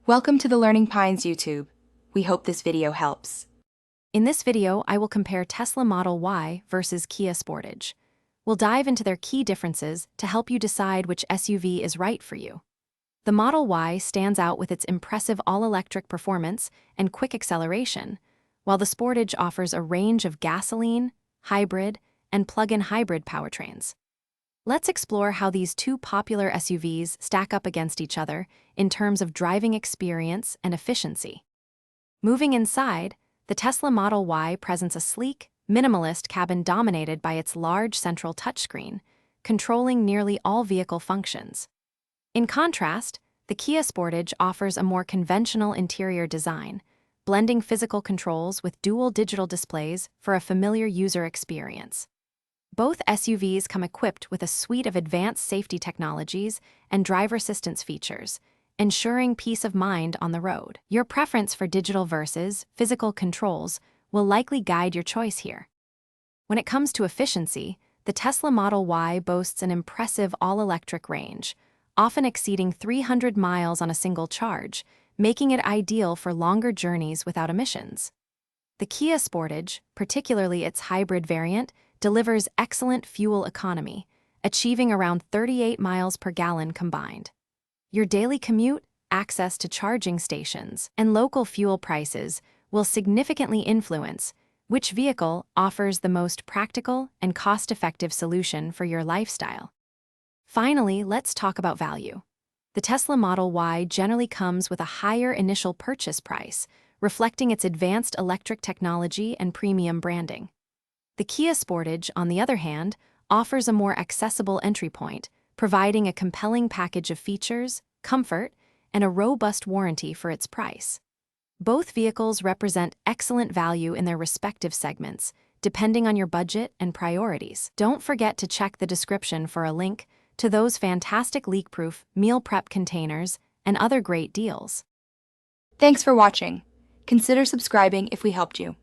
Welcome to the Learning Pines YouTube. We hope this video helps. In this video, I will compare Tesla Model Y versus Kia Sportage. We'll dive into their key differences to help you decide which SUV is right for you. The Model Y stands out with its impressive all-electric performance and quick acceleration, while the Sportage offers a range of gasoline, hybrid, and plug-in hybrid powertrains. Let's explore how these two popular SUVs stack up against each other in terms of driving experience and efficiency. Moving inside, the Tesla Model Y presents a sleek, minimalist cabin dominated by its large central touchscreen, controlling nearly all vehicle functions. In contrast, the Kia Sportage offers a more conventional interior design, blending physical controls with dual digital displays for a familiar user experience. Both SUVs come equipped with a suite of advanced safety technologies and driver assistance features, ensuring peace of mind on the road. Your preference for digital versus physical controls will likely guide your choice here. When it comes to efficiency, the Tesla Model Y boasts an impressive all-electric range, often exceeding 300 miles on a single charge, making it ideal for longer journeys without emissions. The Kia Sportage, particularly its hybrid variant, delivers excellent fuel economy, achieving around 38 miles per gallon combined. Your daily commute, access to charging stations, and local fuel prices will significantly influence which vehicle offers the most practical and cost-effective solution for your lifestyle. Finally, let's talk about value. The Tesla Model Y generally comes with a higher initial purchase price, reflecting its advanced electric technology and premium branding. The Kia Sportage, on the other hand, offers a more accessible entry point, providing a compelling package of features, comfort, and a robust warranty for its price. Both vehicles represent excellent value in their respective segments, depending on your budget and priorities. Don't forget to check the description for a link to those fantastic leak-proof meal prep containers and other great deals. Thanks for watching. Consider subscribing if we helped you.